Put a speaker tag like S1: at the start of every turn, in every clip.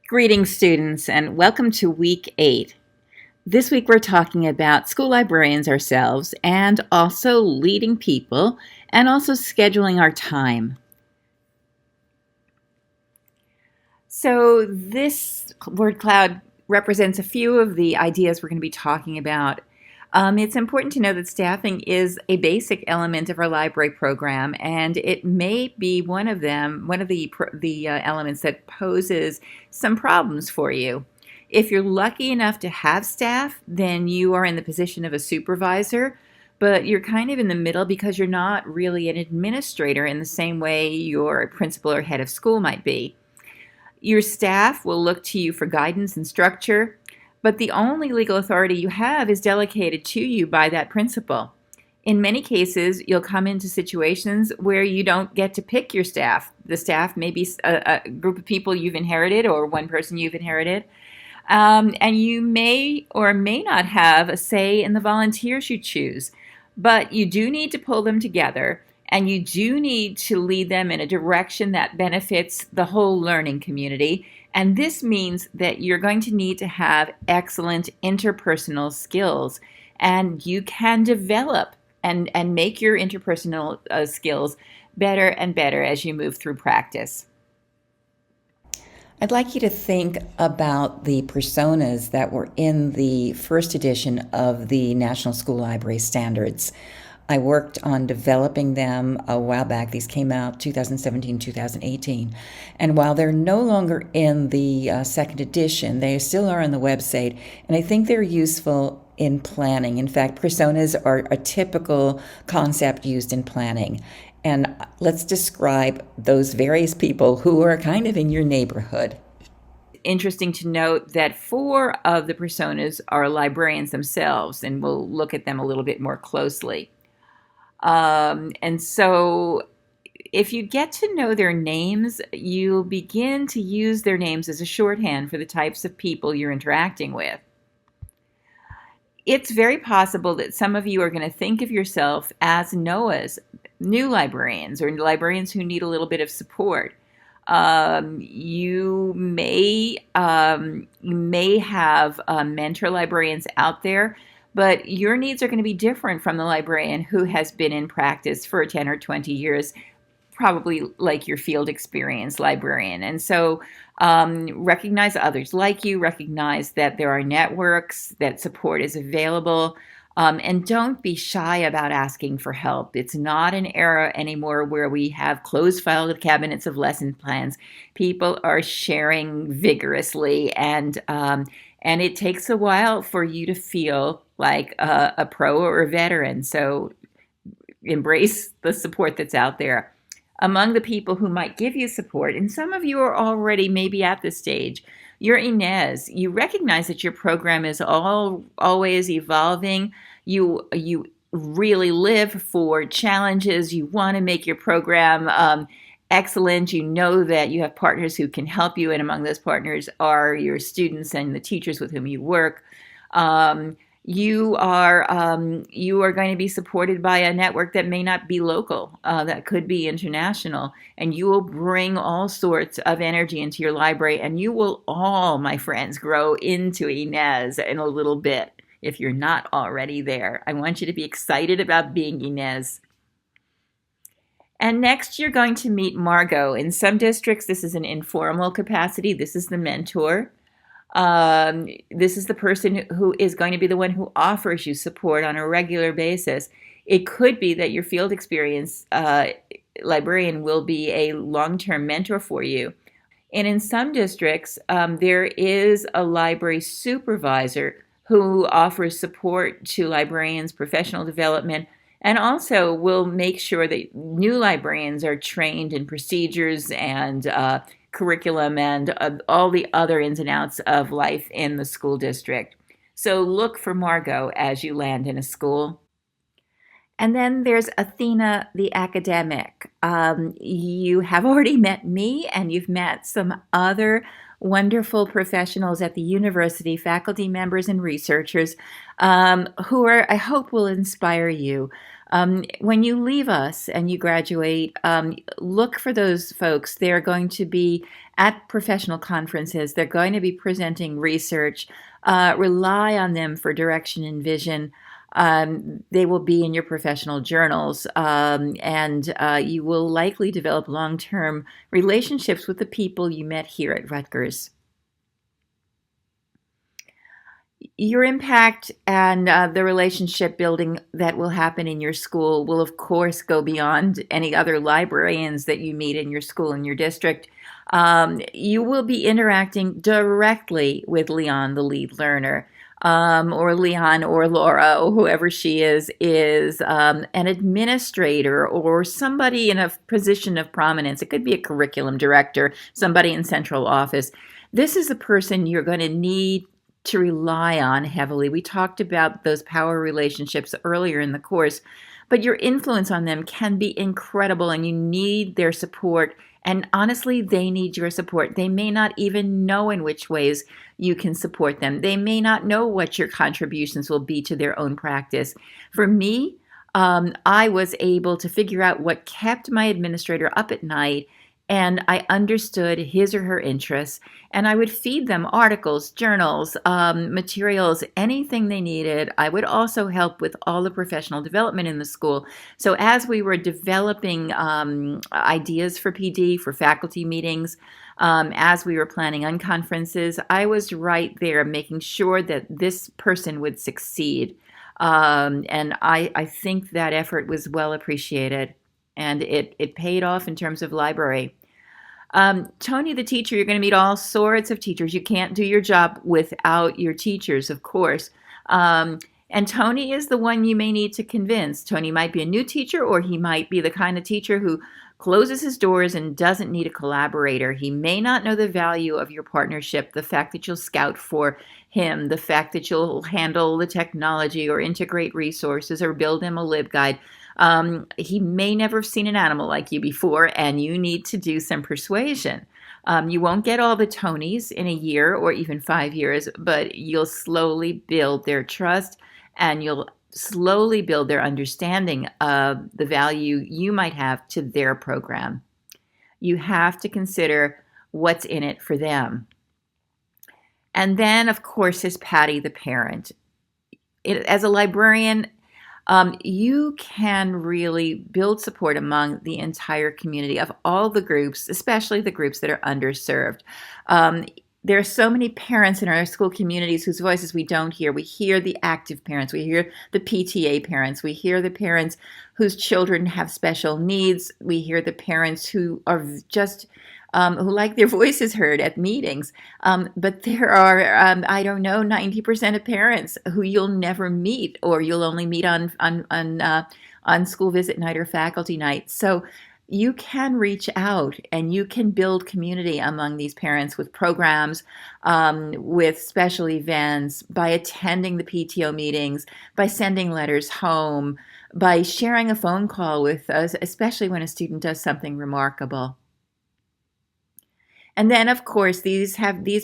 S1: Greetings, students, and welcome to week 8. This week we're talking about school librarians ourselves and also leading people and also scheduling our time. So this word cloud represents a few of the ideas we're going to be talking about. It's important to know that staffing is a basic element of our library program, and it may be one of the elements that poses some problems for you. If you're lucky enough to have staff, then you are in the position of a supervisor, but you're kind of in the middle because you're not really an administrator in the same way your principal or head of school might be. Your staff will look to you for guidance and structure, but the only legal authority you have is delegated to you by that principal. In many cases, you'll come into situations where you don't get to pick your staff. The staff may be a group of people you've inherited or one person you've inherited. And you may or may not have a say in the volunteers you choose, but you do need to pull them together, and you do need to lead them in a direction that benefits the whole learning community. And this means that you're going to need to have excellent interpersonal skills, and you can develop and make your interpersonal skills better and better as you move through practice.
S2: I'd like you to think about the personas that were in the first edition of the National School Library Standards. I worked on developing them a while back. These came out 2017, 2018. And while they're no longer in the second edition, they still are on the website. And I think they're useful in planning. In fact, personas are a typical concept used in planning. And let's describe those various people who are kind of in your neighborhood.
S1: Interesting to note that 4 of the personas are librarians themselves, and we'll look at them a little bit more closely. And so if you get to know their names, you'll begin to use their names as a shorthand for the types of people you're interacting with. It's very possible that some of you are going to think of yourself as NOAAs, new librarians, or librarians who need a little bit of support. You may have mentor librarians out there, but your needs are going to be different from the librarian who has been in practice for 10 or 20 years, probably like your field experience librarian. And so recognize others like you, recognize that there are networks, that support is available, and don't be shy about asking for help. It's not an era anymore where we have closed file cabinets of lesson plans. People are sharing vigorously, and it takes a while for you to feel like a pro or a veteran. So embrace the support that's out there. Among the people who might give you support, and some of you are already maybe at this stage, you're Inez. You recognize that your program is always evolving. You really live for challenges. You want to make your program excellent. You know that you have partners who can help you, and among those partners are your students and the teachers with whom you work. You are going to be supported by a network that may not be local, that could be international, and you will bring all sorts of energy into your library, and you will all, my friends, grow into Inez in a little bit if you're not already there. I want you to be excited about being Inez. And next, you're going to meet Margot. In some districts, this is an informal capacity. This is the mentor. This is the person who is going to be the one who offers you support on a regular basis. It could be that your field experience librarian will be a long-term mentor for you. And in some districts, there is a library supervisor who offers support to librarians' professional development, and also will make sure that new librarians are trained in procedures and curriculum and all the other ins and outs of life in the school district. So look for Margot as you land in a school. And then there's Athena, the academic. You have already met me, and you've met some other wonderful professionals at the university, faculty members and researchers, who I hope will inspire you. When you leave us and you graduate, look for those folks. They're going to be at professional conferences. They're going to be presenting research. Rely on them for direction and vision. They will be in your professional journals, and you will likely develop long-term relationships with the people you met here at Rutgers. Your impact and the relationship building that will happen in your school will, of course, go beyond any other librarians that you meet in your school and your district. You will be interacting directly with Leon, the lead learner, or Leon or Laura, or whoever she is an administrator or somebody in a position of prominence. It could be a curriculum director, somebody in central office. This is a person you're going to need to rely on heavily. We talked about those power relationships earlier in the course, but your influence on them can be incredible and you need their support. And honestly, they need your support. They may not even know in which ways you can support them. They may not know what your contributions will be to their own practice. For me, I was able to figure out what kept my administrator up at night, and I understood his or her interests, and I would feed them articles, journals, materials, anything they needed. I would also help with all the professional development in the school. So as we were developing ideas for PD, for faculty meetings, as we were planning unconferences, I was right there making sure that this person would succeed. And I think that effort was well appreciated, and it paid off in terms of library. Tony, the teacher, you're going to meet all sorts of teachers. You can't do your job without your teachers, of course. And Tony is the one you may need to convince. Tony might be a new teacher, or he might be the kind of teacher who closes his doors and doesn't need a collaborator. He may not know the value of your partnership, the fact that you'll scout for him, the fact that you'll handle the technology or integrate resources or build him a LibGuide. He may never have seen an animal like you before, and you need to do some persuasion. You won't get all the Tonys in a year or even 5 years, but you'll slowly build their trust and you'll slowly build their understanding of the value you might have to their program. You have to consider what's in it for them. And then, of course, is Patty, the parent. As a librarian, you can really build support among the entire community of all the groups, especially the groups that are underserved. There are so many parents in our school communities whose voices we don't hear. We hear the active parents. We hear the PTA parents. We hear the parents whose children have special needs. We hear the parents who are just who like their voices heard at meetings. But there are, I don't know, 90% of parents who you'll never meet, or you'll only meet on school visit night or faculty night. So you can reach out and you can build community among these parents with programs, with special events, by attending the PTO meetings, by sending letters home, by sharing a phone call with us, especially when a student does something remarkable. And then, of course, these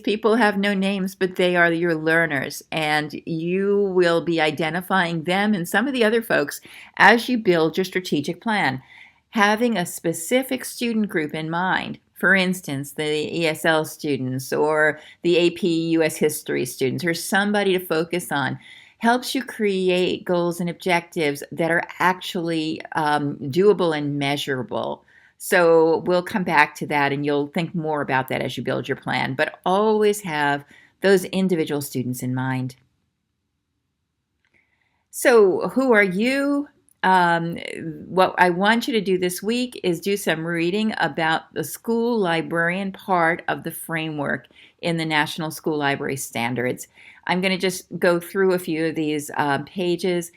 S1: people have no names, but they are your learners, and you will be identifying them and some of the other folks as you build your strategic plan, having a specific student group in mind. For instance, the ESL students or the AP US History students, or somebody to focus on, helps you create goals and objectives that are actually doable and measurable. So we'll come back to that, and you'll think more about that as you build your plan, but always have those individual students in mind. So who are you? What I want you to do this week is do some reading about the school librarian part of the framework in the National School Library Standards. I'm going to just go through a few of these pages.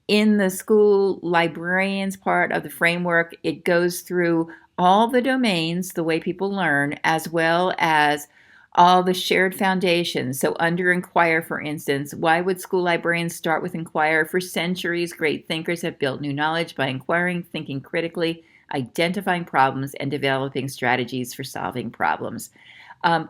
S1: In the school librarians part of the framework, it goes through all the domains, the way people learn, as well as all the shared foundations. So under Inquire, for instance, why would school librarians start with Inquire? For centuries, great thinkers have built new knowledge by inquiring, thinking critically, identifying problems, and developing strategies for solving problems.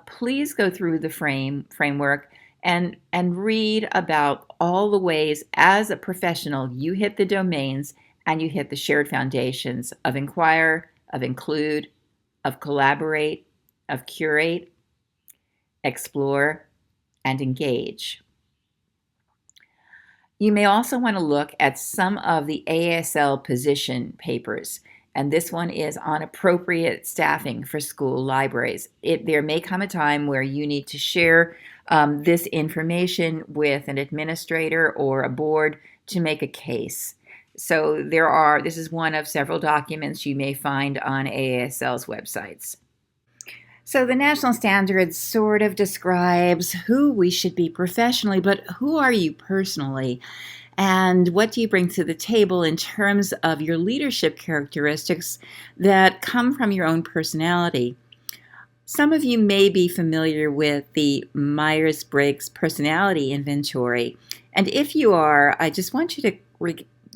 S1: Please go through the framework and read about all the ways as a professional you hit the domains and you hit the shared foundations of inquire, of include, of collaborate, of curate, explore, and engage. You may also want to look at some of the AASL position papers, and this one is on appropriate staffing for school libraries. There may come a time where you need to share this information with an administrator or a board to make a case. So this is one of several documents you may find on AASL's websites. So the national standards sort of describes who we should be professionally, but who are you personally? And what do you bring to the table in terms of your leadership characteristics that come from your own personality? Some of you may be familiar with the Myers-Briggs Personality Inventory. And if you are, I just want you to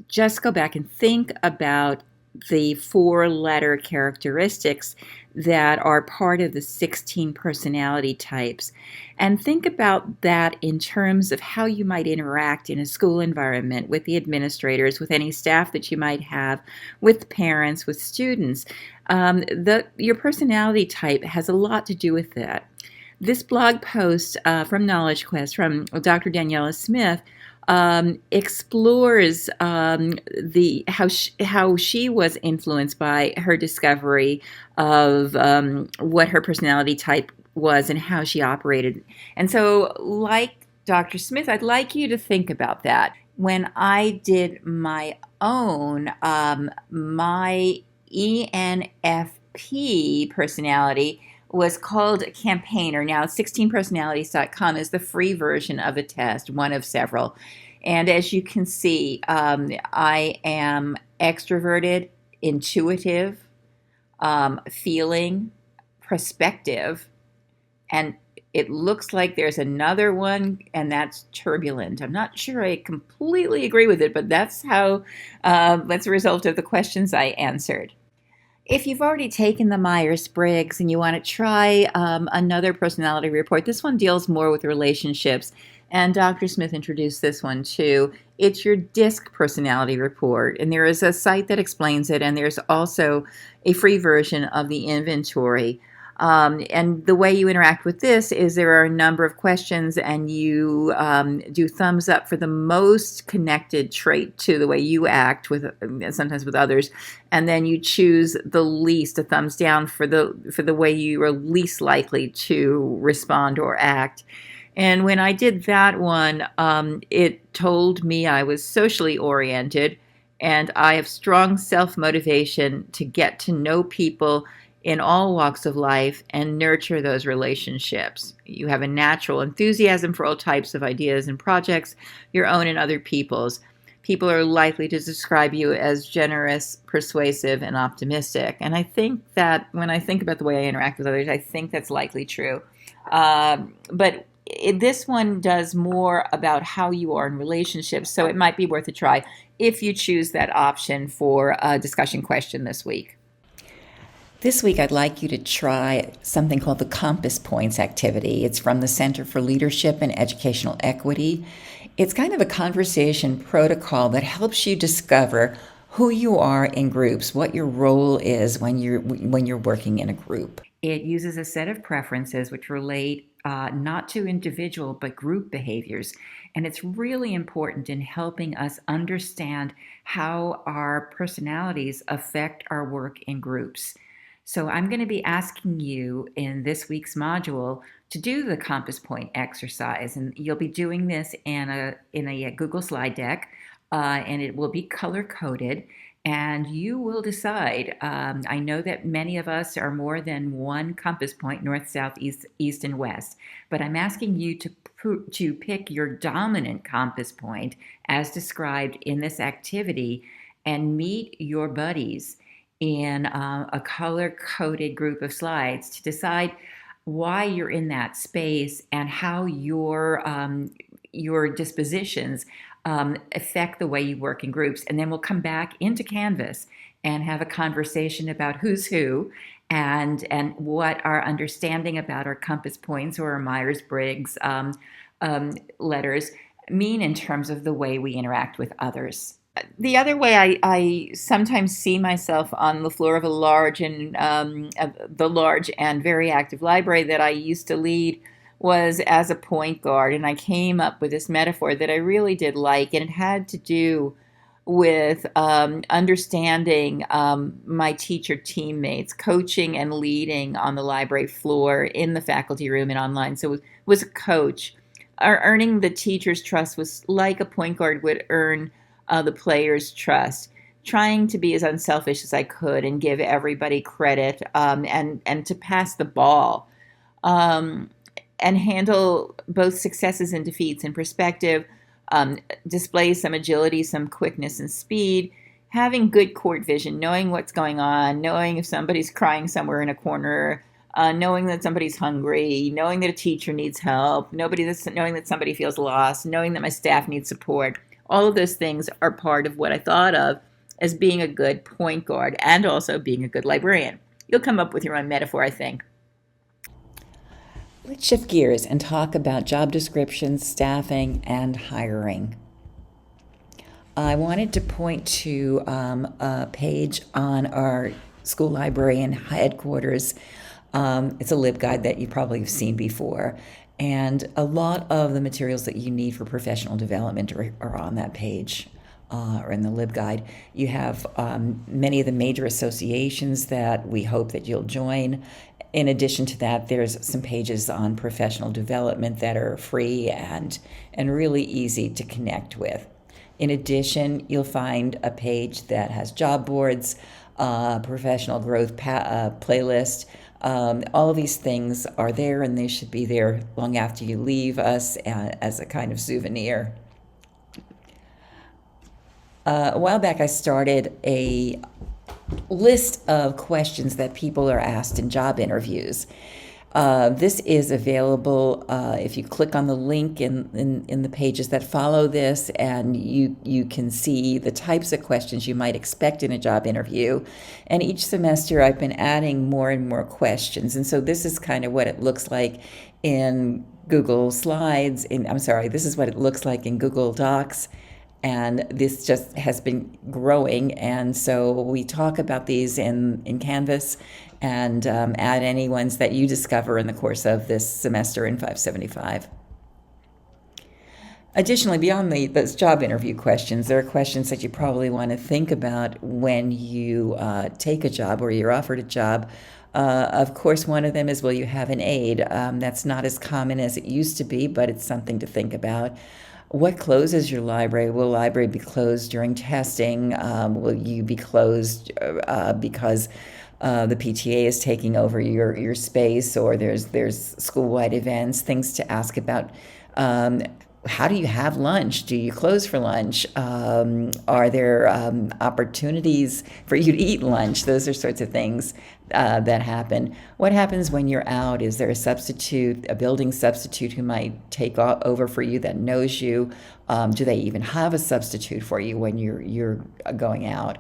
S1: just go back and think about the 4-letter characteristics that are part of the 16 personality types. And think about that in terms of how you might interact in a school environment with the administrators, with any staff that you might have, with parents, with students. Your personality type has a lot to do with that. This blog post from Knowledge Quest from Dr. Daniela Smith explores how she was influenced by her discovery of what her personality type was and how she operated. And so, like Dr. Smith, I'd like you to think about that. When I did my own, my ENFP personality was called Campaigner. Now, 16personalities.com is the free version of the test, one of several. And as you can see, I am extroverted, intuitive, feeling, prospective, and it looks like there's another one, and that's turbulent. I'm not sure I completely agree with it, but that's a result of the questions I answered. If you've already taken the Myers-Briggs and you want to try another personality report, this one deals more with relationships. And Dr. Smith introduced this one too. It's your DISC personality report. And there is a site that explains it. And there's also a free version of the inventory. And the way you interact with this is there are a number of questions, and you do thumbs up for the most connected trait to the way you act with sometimes with others, and then you choose the least, a thumbs down for the way you are least likely to respond or act. And when I did that one, it told me I was socially oriented, and I have strong self-motivation to get to know people in all walks of life and nurture those relationships. You have a natural enthusiasm for all types of ideas and projects, your own and other people's. People are likely to describe you as generous, persuasive, and optimistic. And I think that when I think about the way I interact with others, I think that's likely true. But this one does more about how you are in relationships, so it might be worth a try if you choose that option for a discussion question this week.
S2: This week, I'd like you to try something called the Compass Points activity. It's from the Center for Leadership and Educational Equity. It's kind of a conversation protocol that helps you discover who you are in groups, what your role is when you're working in a group.
S1: It uses a set of preferences which relate not to individual but group behaviors. And it's really important in helping us understand how our personalities affect our work in groups. So I'm going to be asking you in this week's module to do the compass point exercise, and you'll be doing this in a Google slide deck, and it will be color coded, and you will decide. I know that many of us are more than one compass point, north, south, east, and west, but I'm asking you to pick your dominant compass point as described in this activity and meet your buddies in a color-coded group of slides to decide why you're in that space and how your dispositions affect the way you work in groups. And then we'll come back into Canvas and have a conversation about who's who and what our understanding about our compass points or our Myers-Briggs letters mean in terms of the way we interact with others. The other way I sometimes see myself on the floor of the large and very active library that I used to lead was as a point guard, and I came up with this metaphor that I really did like, and it had to do with understanding my teacher teammates, coaching and leading on the library floor, in the faculty room, and online. So it was a coach. Earning the teacher's trust was like a point guard would earn the players' trust. Trying to be as unselfish as I could and give everybody credit, and to pass the ball, um, and handle both successes and defeats in perspective, display some agility, some quickness and speed, having good court vision, knowing what's going on, knowing if somebody's crying somewhere in a corner, knowing that somebody's hungry, knowing that a teacher needs help, knowing that somebody feels lost, knowing that my staff needs support. All of those things are part of what I thought of as being a good point guard and also being a good librarian. You'll come up with your own metaphor, I think.
S2: Let's shift gears and talk about job descriptions, staffing, and hiring. I wanted to point to a page on our school librarian headquarters. It's a LibGuide that you probably have seen before. And a lot of the materials that you need for professional development are on that page, or in the LibGuide. You have many of the major associations that we hope that you'll join. In addition to that, there's some pages on professional development that are free and really easy to connect with. In addition, you'll find a page that has job boards, professional growth playlist. All of these things are there, and they should be there long after you leave us as a kind of souvenir. A while back, I started a list of questions that people are asked in job interviews. This is available if you click on the link in the pages that follow this, and you can see the types of questions you might expect in a job interview. And each semester I've been adding more and more questions. And so this is kind of what it looks like in Google Slides. This is what it looks like in Google Docs. And this just has been growing, and so we talk about these in Canvas and add any ones that you discover in the course of this semester in 575. Additionally, beyond those job interview questions, there are questions that you probably want to think about when you take a job or you're offered a job. Of course, one of them is, will you have an aide? That's not as common as it used to be, but it's something to think about. What closes your library? Will the library be closed during testing? Will you be closed because the PTA is taking over your space, or there's school-wide events? Things to ask about. How do you have lunch? Do you close for lunch? Are there opportunities for you to eat lunch? Those are sorts of things that happen. What happens when you're out? Is there a substitute, a building substitute who might take over for you that knows you? Do they even have a substitute for you when you're going out?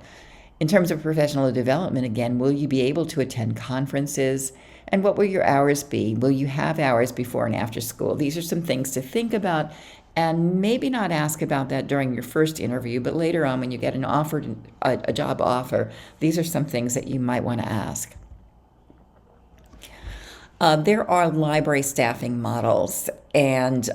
S2: In terms of professional development, again, will you be able to attend conferences? And what will your hours be? Will you have hours before and after school? These are some things to think about, and maybe not ask about that during your first interview, but later on when you get a job offer, these are some things that you might want to ask. There are library staffing models, and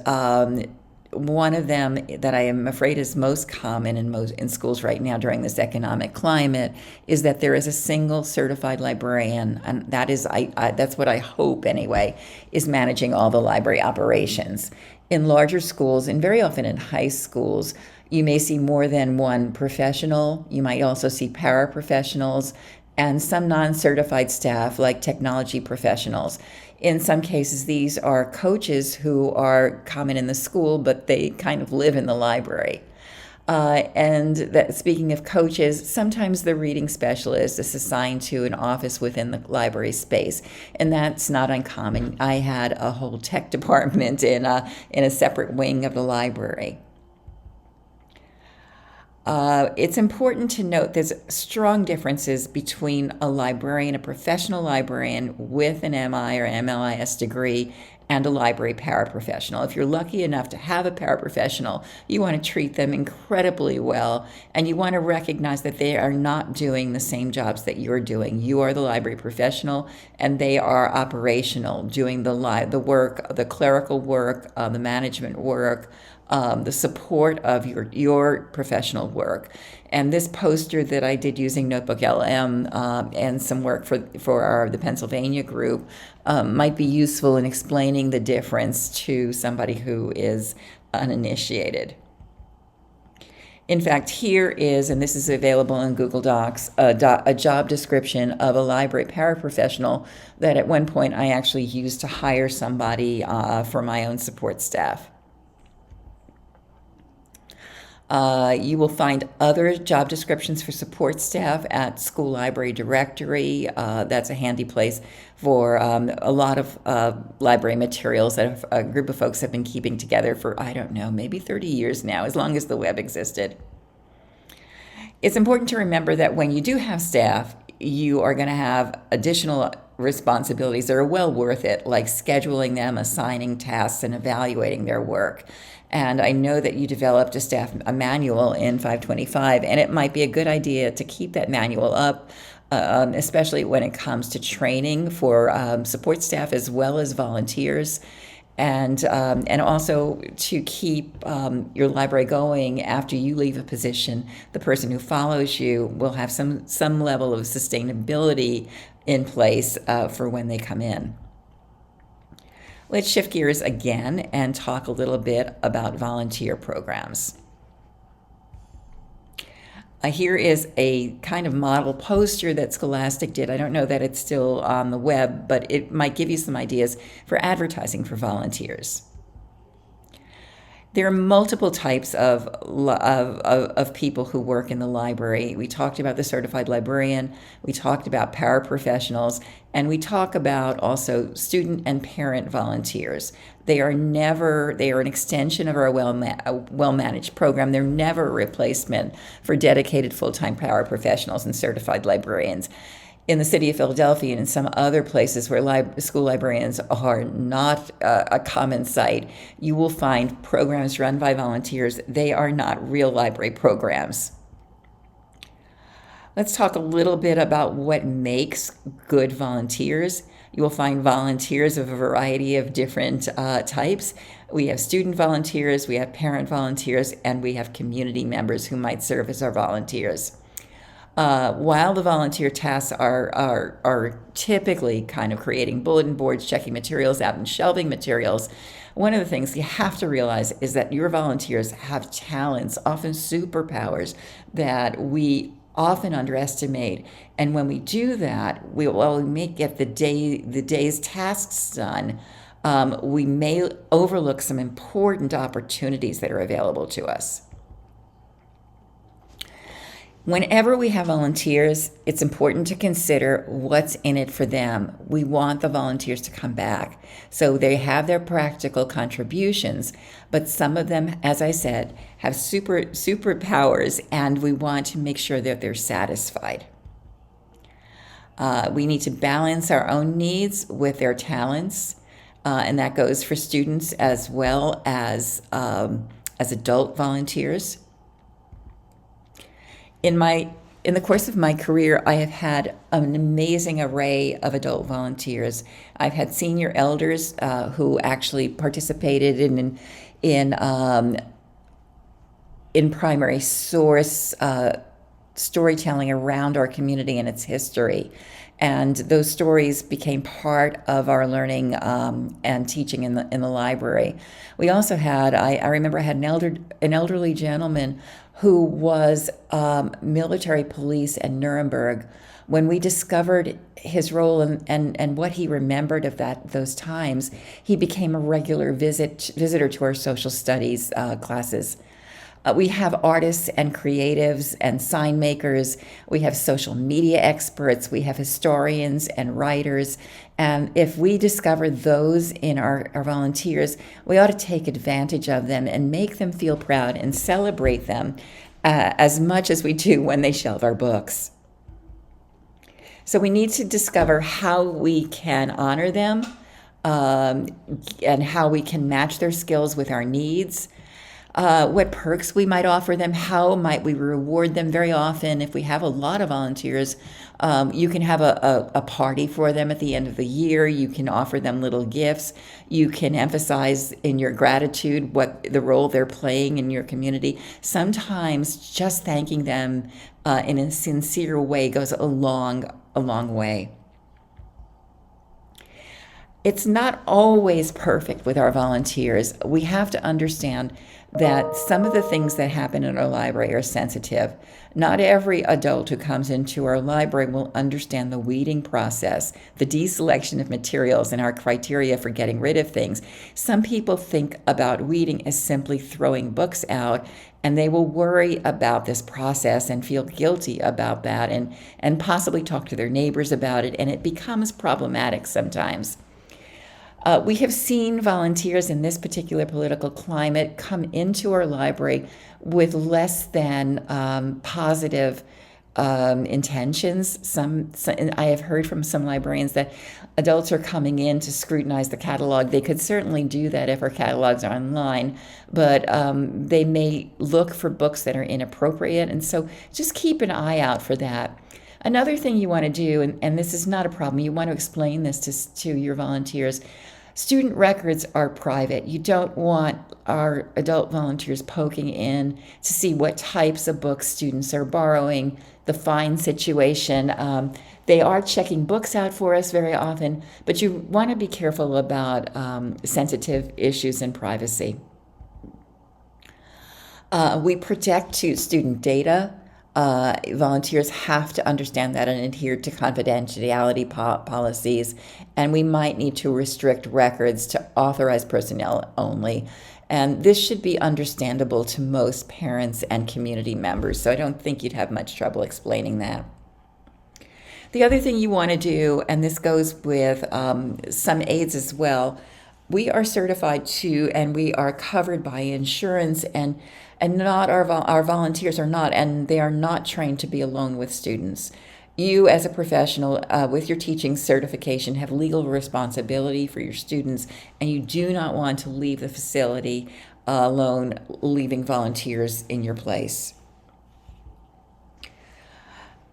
S2: one of them that I am afraid is most common in schools right now during this economic climate is that there is a single certified librarian, and that is that's what I hope anyway, is managing all the library operations. In larger schools, and very often in high schools, you may see more than one professional. You might also see paraprofessionals and some non-certified staff like technology professionals. In some cases, these are coaches who are common in the school, but they kind of live in the library. Speaking of coaches, sometimes the reading specialist is assigned to an office within the library space, and that's not uncommon. I had a whole tech department in a separate wing of the library. It's important to note there's strong differences between a librarian, a professional librarian with an MI or MLIS degree, and a library paraprofessional. If you're lucky enough to have a paraprofessional, you want to treat them incredibly well, and you want to recognize that they are not doing the same jobs that you're doing. You are the library professional, and they are operational, doing the work, the clerical work, the management work, the support of your professional work. And this poster that I did using Notebook LM and some work for the Pennsylvania group might be useful in explaining the difference to somebody who is uninitiated. In fact, here is, and this is available in Google Docs, a job description of a library paraprofessional that at one point I actually used to hire somebody for my own support staff. You will find other job descriptions for support staff at School Library Directory. That's a handy place for a lot of library materials that a group of folks have been keeping together for, I don't know, maybe 30 years now, as long as the web existed. It's important to remember that when you do have staff, you are going to have additional responsibilities that are well worth it, like scheduling them, assigning tasks, and evaluating their work. And I know that you developed a manual in 525, and it might be a good idea to keep that manual up, especially when it comes to training for support staff as well as volunteers, and also to keep your library going after you leave a position. The person who follows you will have some level of sustainability in place for when they come in. Let's shift gears again and talk a little bit about volunteer programs. Here is a kind of model poster that Scholastic did. I don't know that it's still on the web, but it might give you some ideas for advertising for volunteers. There are multiple types of people who work in the library. We talked about the certified librarian, we talked about paraprofessionals, and we talk about also student and parent volunteers. They are an extension of our well-managed program. They're never a replacement for dedicated full-time paraprofessionals and certified librarians. In the city of Philadelphia and in some other places where school librarians are not a common sight, you will find programs run by volunteers. They are not real library programs. Let's talk a little bit about what makes good volunteers. You will find volunteers of a variety of different types. We have student volunteers, we have parent volunteers, and we have community members who might serve as our volunteers. While the volunteer tasks are typically kind of creating bulletin boards, checking materials out, and shelving materials, one of the things you have to realize is that your volunteers have talents, often superpowers, that we often underestimate. And when we do that, while we may get the day's tasks done, we may overlook some important opportunities that are available to us. Whenever we have volunteers, it's important to consider what's in it for them. We want the volunteers to come back. So they have their practical contributions, but some of them, as I said, have superpowers, and we want to make sure that they're satisfied. We need to balance our own needs with their talents, and that goes for students as well as adult volunteers. In the course of my career, I have had an amazing array of adult volunteers. I've had senior elders who actually participated in primary source storytelling around our community and its history. And those stories became part of our learning and teaching in the library. We also had, I remember I had an elderly gentleman who was military police in Nuremberg. When we discovered his role and what he remembered of those times, he became a regular visitor to our social studies classes. We have artists and creatives and sign makers. We have social media experts. We have historians and writers. And if we discover those in our volunteers, we ought to take advantage of them and make them feel proud and celebrate them as much as we do when they shelve our books. So we need to discover how we can honor them, and how we can match their skills with our needs, what perks we might offer them, how might we reward them. Very often, if we have a lot of volunteers, you can have a party for them at the end of the year. You can offer them little gifts. You can emphasize in your gratitude what the role they're playing in your community. Sometimes just thanking them in a sincere way goes a long way. It's not always perfect with our volunteers. We have to understand that some of the things that happen in our library are sensitive. Not every adult who comes into our library will understand the weeding process, the deselection of materials, and our criteria for getting rid of things. Some people think about weeding as simply throwing books out, and they will worry about this process and feel guilty about that, and possibly talk to their neighbors about it, and it becomes problematic sometimes. We have seen volunteers in this particular political climate come into our library with less than positive intentions. I have heard from some librarians that adults are coming in to scrutinize the catalog. They could certainly do that if our catalogs are online, but they may look for books that are inappropriate, and so just keep an eye out for that. Another thing you want to do, and this is not a problem, you want to explain this to your volunteers. Student records are private. You don't want our adult volunteers poking in to see what types of books students are borrowing, the fine situation. They are checking books out for us very often, but you want to be careful about sensitive issues and privacy. We protect student data. Volunteers have to understand that and adhere to confidentiality policies, and we might need to restrict records to authorized personnel only. And this should be understandable to most parents and community members, so I don't think you'd have much trouble explaining that. The other thing you want to do, and this goes with some aides as well, we are certified to, and we are covered by insurance, and not our volunteers are not, and they are not trained to be alone with students. You, as a professional with your teaching certification, have legal responsibility for your students, and you do not want to leave the facility alone, leaving volunteers in your place.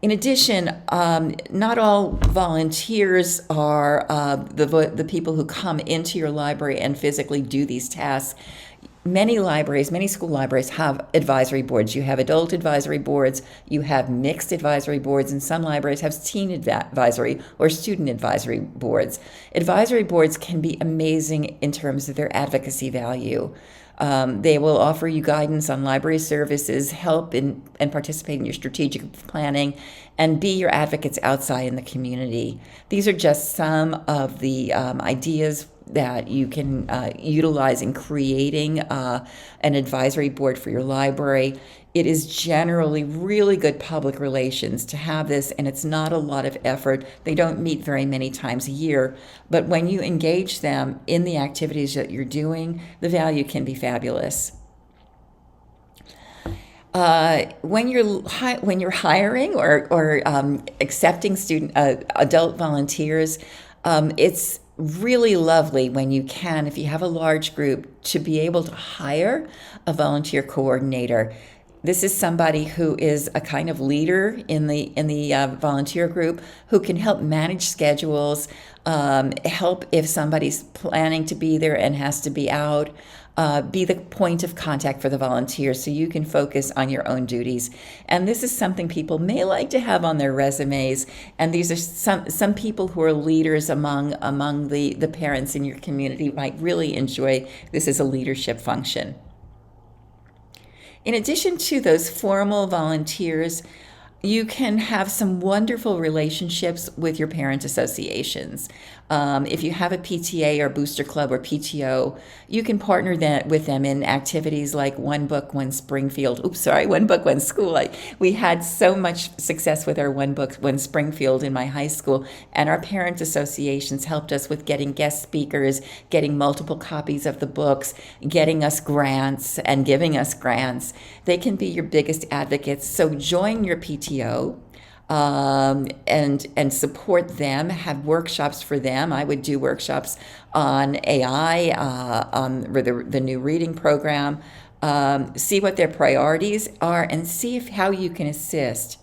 S2: In addition, not all volunteers are the people who come into your library and physically do these tasks. Many school libraries have advisory boards. You have adult advisory boards, you have mixed advisory boards, and some libraries have teen advisory or student advisory boards. Advisory boards can be amazing in terms of their advocacy value. They will offer you guidance on library services, help and participate in your strategic planning, and be your advocates outside in the community. These are just some of the ideas that you can utilize in creating an advisory board for your library. It is generally really good public relations to have this, and it's not a lot of effort. They don't meet very many times a year, but when you engage them in the activities that you're doing, the value can be fabulous. When you're hiring or accepting adult volunteers, it's really lovely when you can, if you have a large group, to be able to hire a volunteer coordinator. This is somebody who is a kind of leader in the volunteer group, who can help manage schedules, help if somebody's planning to be there and has to be out, be the point of contact for the volunteers so you can focus on your own duties. And this is something people may like to have on their resumes, and these are some people who are leaders among the parents in your community might really enjoy this as a leadership function. In addition to those formal volunteers, You can have some wonderful relationships with your parent associations. If you have a PTA or booster club or PTO, you can partner with them in activities like One Book, One Springfield. Oops, sorry, One Book, One School. We had so much success with our One Book, One Springfield in my high school, and our parent associations helped us with getting guest speakers, getting multiple copies of the books, getting us grants, and giving us grants. They can be your biggest advocates. So join your PTO, and support them. Have workshops for them. I would do workshops on AI, on the new reading program. See what their priorities are, and see how you can assist.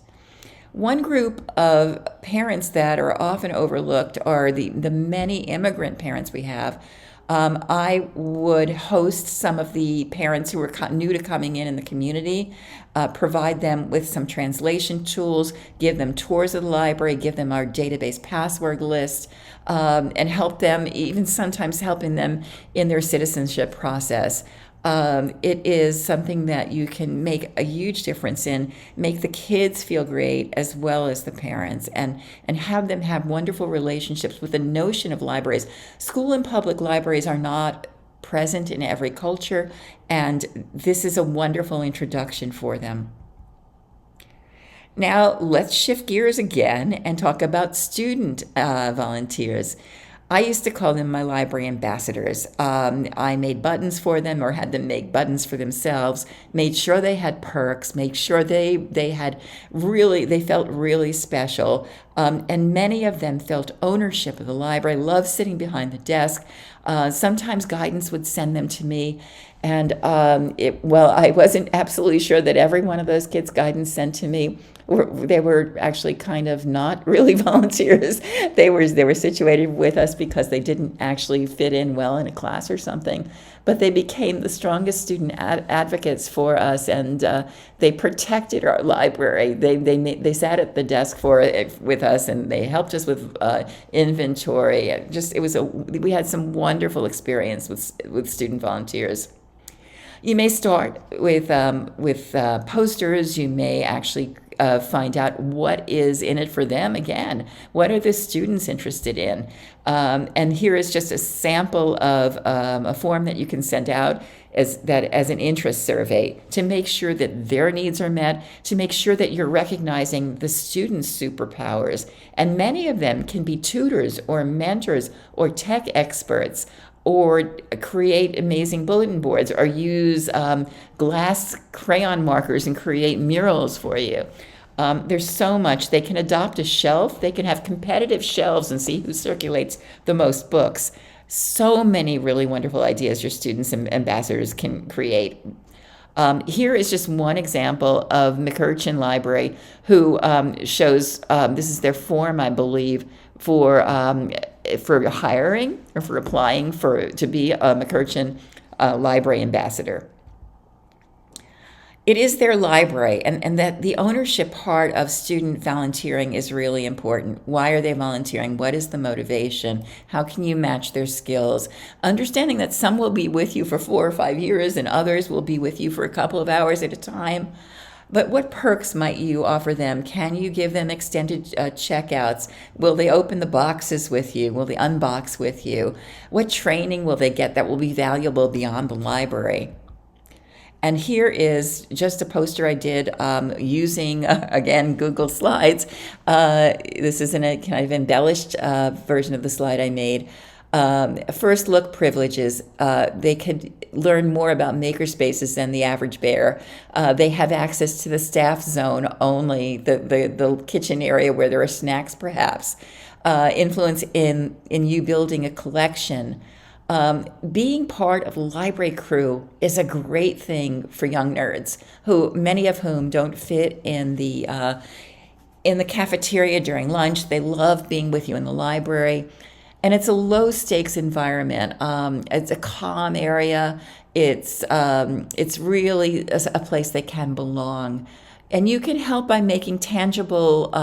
S2: One group of parents that are often overlooked are the many immigrant parents we have. I would host some of the parents who are new to coming in the community, provide them with some translation tools, give them tours of the library, give them our database password list, and help them, even sometimes helping them in their citizenship process. It is something that you can make a huge difference in, make the kids feel great as well as the parents, and have them have wonderful relationships with the notion of libraries. School and public libraries are not present in every culture, and this is a wonderful introduction for them. Now, let's shift gears again and talk about student volunteers. I used to call them my library ambassadors. I made buttons for them or had them make buttons for themselves, made sure they had perks, made sure they had they felt really special. And many of them felt ownership of the library, loved sitting behind the desk. Sometimes guidance would send them to me. And I wasn't absolutely sure that every one of those kids guidance sent to me they were actually kind of not really volunteers. They were situated with us because they didn't actually fit in well in a class or something. But they became the strongest student advocates for us, and they protected our library. They sat at the desk with us, and they helped us with inventory. We had some wonderful experience with student volunteers. You may start with posters. You may actually find out what is in it for them. Again, what are the students interested in? And here is just a sample of a form that you can send out as an interest survey to make sure that their needs are met, to make sure that you're recognizing the students' superpowers. And many of them can be tutors or mentors or tech experts, or create amazing bulletin boards, or use glass crayon markers and create murals for you. There's so much. They can adopt a shelf. They can have competitive shelves and see who circulates the most books. So many really wonderful ideas your students and ambassadors can create. Here is just one example of McCurchin Library, who shows, this is their form, I believe, for hiring or for applying to be a McCurchin Library Ambassador. It is their library, and that the ownership part of student volunteering is really important. Why are they volunteering? What is the motivation? How can you match their skills? Understanding that some will be with you for 4 or 5 years and others will be with you for a couple of hours at a time. But what perks might you offer them? Can you give them extended checkouts? Will they open the boxes with you? Will they unbox with you? What training will they get that will be valuable beyond the library? And here is just a poster I did using, again, Google Slides. This is in a kind of embellished version of the slide I made. First look privileges. They could learn more about makerspaces than the average bear. They have access to the staff zone only, the kitchen area where there are snacks perhaps. Influence in you building a collection. Being part of a library crew is a great thing for young nerds, many of whom don't fit in the cafeteria during lunch. They love being with you in the library. And it's a low stakes environment. It's a calm area. It's really a place they can belong. And you can help by making tangible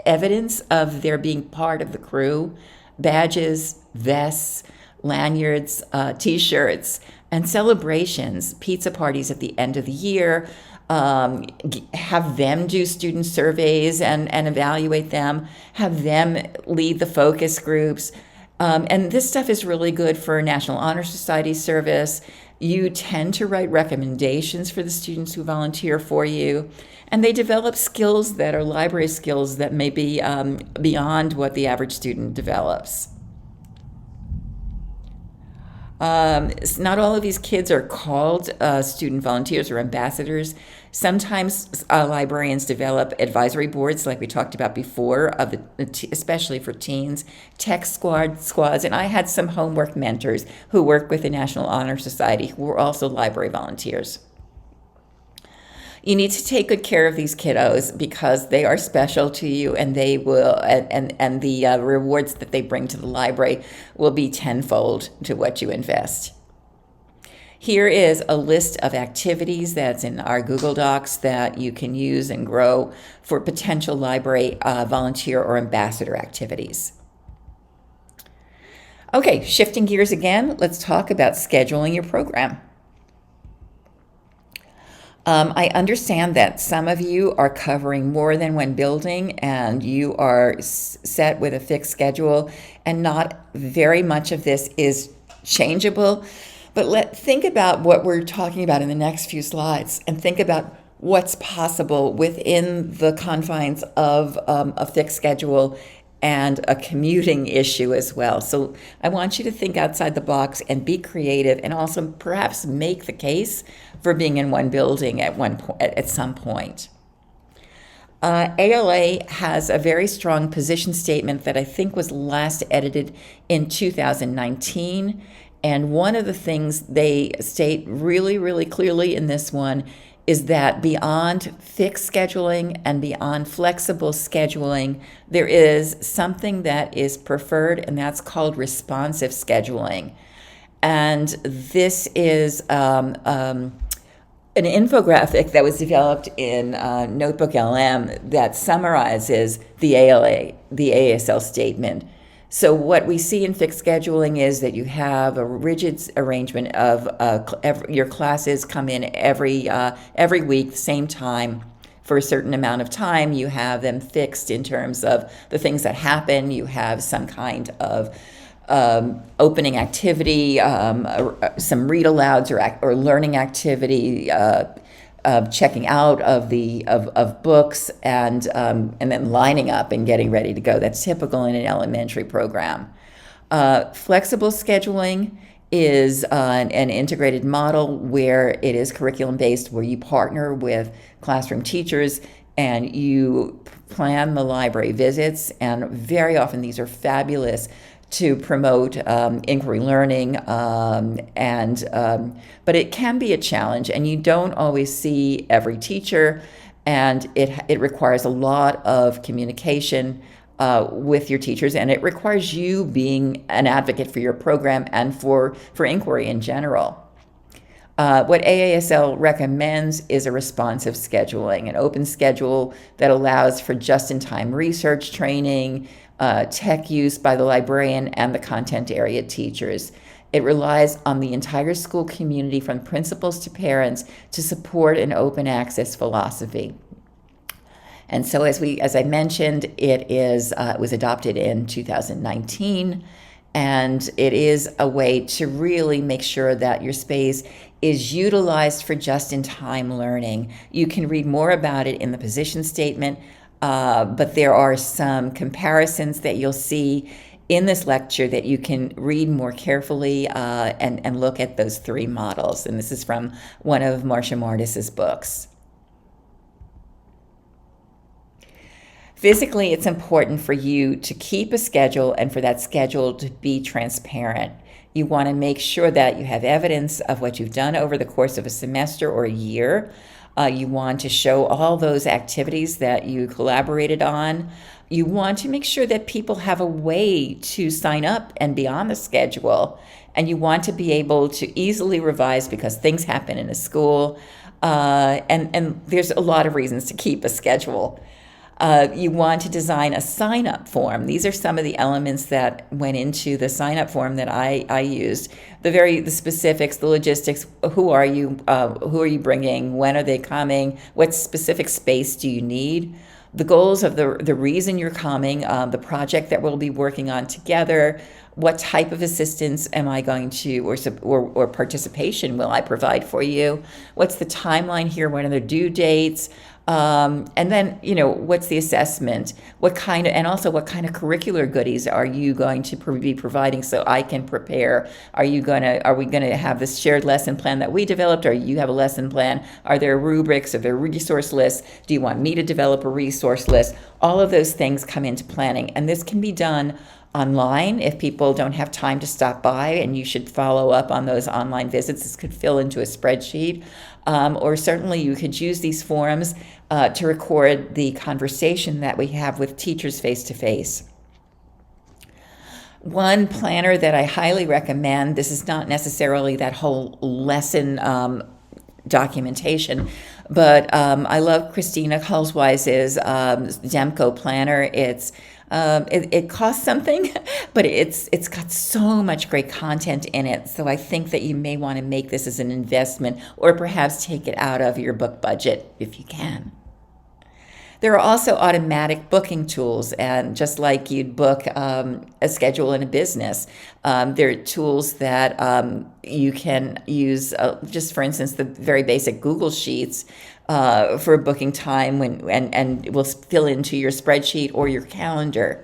S2: evidence of their being part of the crew: badges, vests, lanyards, T-shirts, and celebrations, pizza parties at the end of the year, Have them do student surveys and evaluate them, have them lead the focus groups. And this stuff is really good for National Honor Society service. You tend to write recommendations for the students who volunteer for you, and they develop skills that are library skills that may be beyond what the average student develops. Not all of these kids are called student volunteers or ambassadors. Sometimes librarians develop advisory boards, like we talked about before, especially for teens, tech squads, and I had some homework mentors who work with the National Honor Society who were also library volunteers. You need to take good care of these kiddos because they are special to you, and they will, and the rewards that they bring to the library will be tenfold to what you invest. Here is a list of activities that's in our Google Docs that you can use and grow for potential library volunteer or ambassador activities. Okay, shifting gears again, let's talk about scheduling your program. I understand that some of you are covering more than one building and you are set with a fixed schedule, and not very much of this is changeable. But think about what we're talking about in the next few slides and think about what's possible within the confines of a fixed schedule and a commuting issue as well. So I want you to think outside the box and be creative, and also perhaps make the case for being in one building at some point. ALA has a very strong position statement that I think was last edited in 2019. And one of the things they state really, really clearly in this one is that beyond fixed scheduling and beyond flexible scheduling, there is something that is preferred, and that's called responsive scheduling. And this is an infographic that was developed in Notebook LM that summarizes the ASL statement. So what we see in fixed scheduling is that you have a rigid arrangement of your classes come in every week, the same time, for a certain amount of time. You have them fixed in terms of the things that happen. You have some kind of opening activity, some read alouds or learning activity, checking out of books, and then lining up and getting ready to go. That's typical in an elementary program. Flexible scheduling is an integrated model where it is curriculum based, where you partner with classroom teachers and you plan the library visits, and very often these are fabulous to promote inquiry learning, but it can be a challenge, and you don't always see every teacher, and it requires a lot of communication with your teachers, and it requires you being an advocate for your program and for inquiry in general. What AASL recommends is a responsive scheduling, an open schedule that allows for just-in-time research training, tech use by the librarian and the content area teachers. It relies on the entire school community, from principals to parents, to support an open access philosophy. And so, as I mentioned, it was adopted in 2019, and it is a way to really make sure that your space is utilized for just-in-time learning. You can read more about it in the position statement, but there are some comparisons that you'll see in this lecture that you can read more carefully and look at those three models. And this is from one of Marcia Martis's books. Physically, it's important for you to keep a schedule and for that schedule to be transparent. You want to make sure that you have evidence of what you've done over the course of a semester or a year. You want to show all those activities that you collaborated on. You want to make sure that people have a way to sign up and be on the schedule. And you want to be able to easily revise because things happen in a school. And there's a lot of reasons to keep a schedule. You want to design a sign-up form. These are some of the elements that went into the sign-up form that I used. The specifics, the logistics. Who are you? Who are you bringing? When are they coming? What specific space do you need? The goals of the reason you're coming, the project that we'll be working on together. What type of assistance am I going to, or participation will I provide for you? What's the timeline here? When are the due dates? And then, what's the assessment? And also what kind of curricular goodies are you going to be providing so I can prepare? Are we going to have this shared lesson plan that we developed? Or you have a lesson plan? Are there rubrics? Are there resource lists? Do you want me to develop a resource list? All of those things come into planning, and this can be done online if people don't have time to stop by, and you should follow up on those online visits. This could fill into a spreadsheet, or certainly you could use these forums to record the conversation that we have with teachers face to face. One planner that I highly recommend, this is not necessarily that whole lesson documentation, but I love Christina Hulswise's Demco planner. It costs something, but it's got so much great content in it. So I think that you may want to make this as an investment, or perhaps take it out of your book budget if you can. There are also automatic booking tools, and just like you'd book a schedule in a business, there are tools that you can use, just for instance, the very basic Google Sheets for booking time and it will fill into your spreadsheet or your calendar.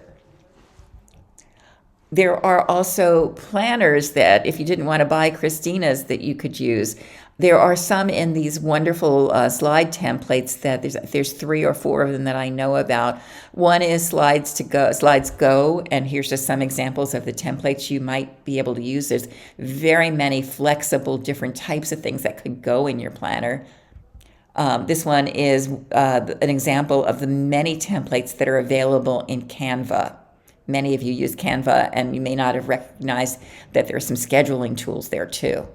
S2: There are also planners that, if you didn't want to buy Christina's, that you could use. There are some in these wonderful slide templates that there's 3 or 4 of them that I know about. One is Slides Go, and here's just some examples of the templates you might be able to use. There's very many flexible, different types of things that could go in your planner. This one is an example of the many templates that are available in Canva. Many of you use Canva, and you may not have recognized that there are some scheduling tools there too.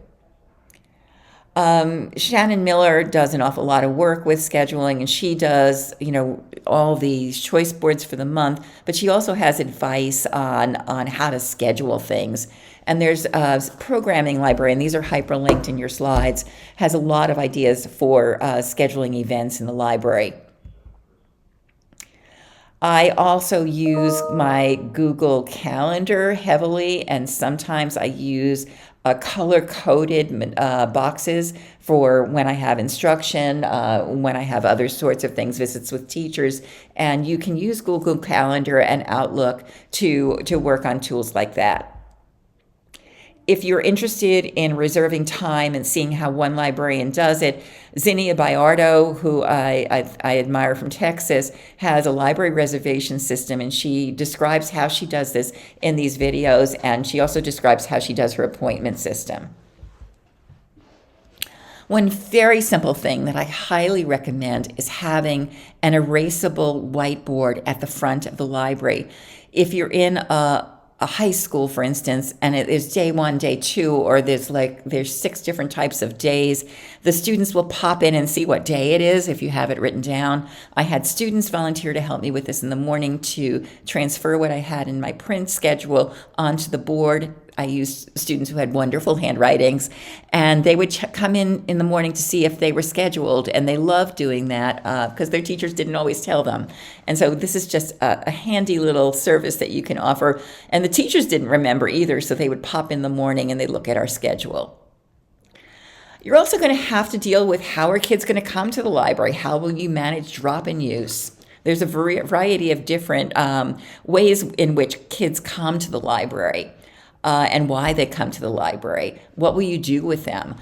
S2: Shannon Miller does an awful lot of work with scheduling, and she does, all these choice boards for the month, but she also has advice on how to schedule things. And there's a programming library, and these are hyperlinked in your slides, has a lot of ideas for scheduling events in the library. I also use my Google Calendar heavily, and sometimes I use color-coded boxes for when I have instruction, when I have other sorts of things, visits with teachers. And you can use Google Calendar and Outlook to work on tools like that. If you're interested in reserving time and seeing how one librarian does it, Zinnia Bayardo, who I admire from Texas, has a library reservation system, and she describes how she does this in these videos, and she also describes how she does her appointment system. One very simple thing that I highly recommend is having an erasable whiteboard at the front of the library. If you're in a high school, for instance, and it is day 1, day 2, or there's 6 different types of days, the students will pop in and see what day it is if you have it written down. I had students volunteer to help me with this in the morning to transfer what I had in my print schedule onto the board. I used students who had wonderful handwritings, and they would come in the morning to see if they were scheduled, and they loved doing that because their teachers didn't always tell them. And so this is just a handy little service that you can offer. And the teachers didn't remember either, so they would pop in the morning and they'd look at our schedule. You're also going to have to deal with how are kids going to come to the library? How will you manage drop-in use? There's a variety of different ways in which kids come to the library. And why they come to the library. What will you do with them?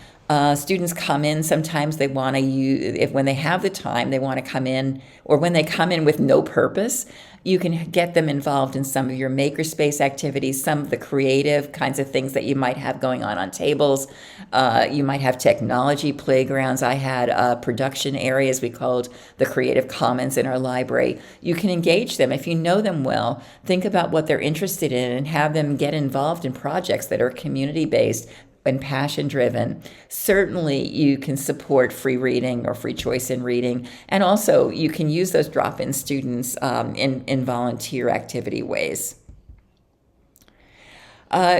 S2: Students come in, sometimes they want to use, when they have the time, they want to come in, or when they come in with no purpose, you can get them involved in some of your makerspace activities, some of the creative kinds of things that you might have going on tables. You might have technology playgrounds. I had production areas we called the Creative Commons in our library. You can engage them. If you know them well, think about what they're interested in and have them get involved in projects that are community-based. and passion driven, certainly you can support free reading or free choice in reading. And also you can use those drop-in students in volunteer activity ways.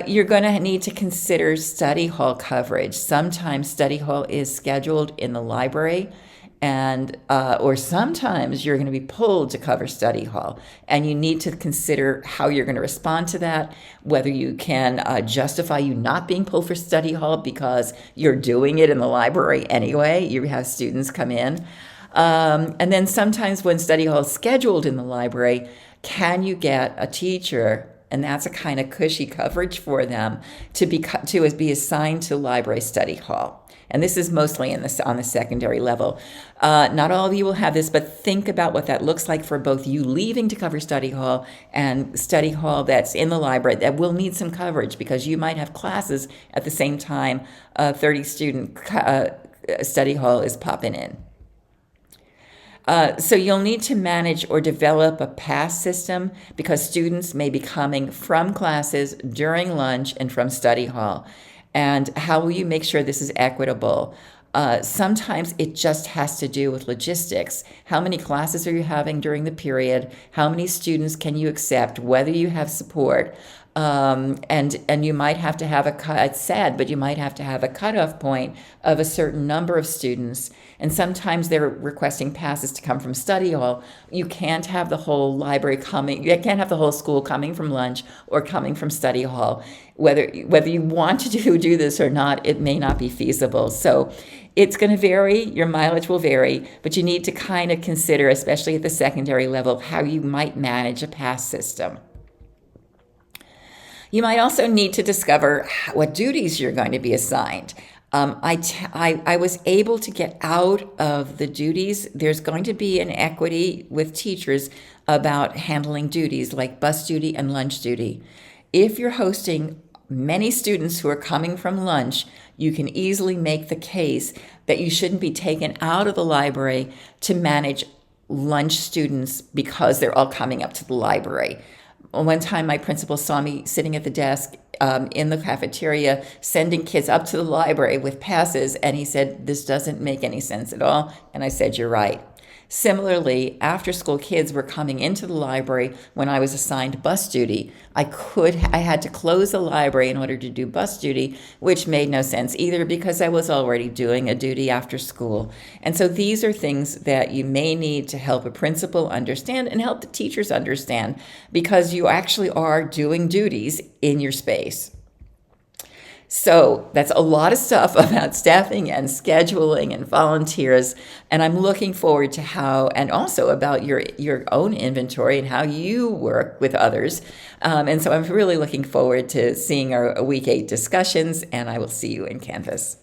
S2: You're going to need to consider study hall coverage. Sometimes study hall is scheduled in the library, and or sometimes you're going to be pulled to cover study hall, and you need to consider how you're going to respond to that, whether you can justify you not being pulled for study hall because you're doing it in the library anyway. You have students come in. And then sometimes when study hall is scheduled in the library, can you get a teacher, and that's a kind of cushy coverage for them, to be assigned to library study hall? And this is mostly on the secondary level. Not all of you will have this, but think about what that looks like for both you leaving to cover study hall and study hall that's in the library that will need some coverage, because you might have classes at the same time 30-student study hall is popping in. So you'll need to manage or develop a pass system, because students may be coming from classes during lunch and from study hall. And how will you make sure this is equitable? Sometimes it just has to do with logistics. How many classes are you having during the period? How many students can you accept? Whether you have support. And you might have to have it's sad, but you might have to have a cutoff point of a certain number of students. And sometimes they're requesting passes to come from study hall. You can't have the whole library coming, you can't have the whole school coming from lunch or coming from study hall. Whether you want to do this or not, it may not be feasible. So it's going to vary, your mileage will vary, but you need to kind of consider, especially at the secondary level, how you might manage a pass system. You might also need to discover what duties you're going to be assigned. I was able to get out of the duties. There's going to be an equity with teachers about handling duties like bus duty and lunch duty. If you're hosting many students who are coming from lunch, you can easily make the case that you shouldn't be taken out of the library to manage lunch students because they're all coming up to the library. One time my principal saw me sitting at the desk in the cafeteria sending kids up to the library with passes, and he said, "This doesn't make any sense at all." And I said, "You're right." Similarly, after-school kids were coming into the library when I was assigned bus duty. I had to close the library in order to do bus duty, which made no sense either because I was already doing a duty after school. And so these are things that you may need to help a principal understand and help the teachers understand, because you actually are doing duties in your space. So that's a lot of stuff about staffing and scheduling and volunteers. And I'm looking forward to and also about your own inventory and how you work with others. And so I'm really looking forward to seeing our Week 8 discussions, and I will see you in Canvas.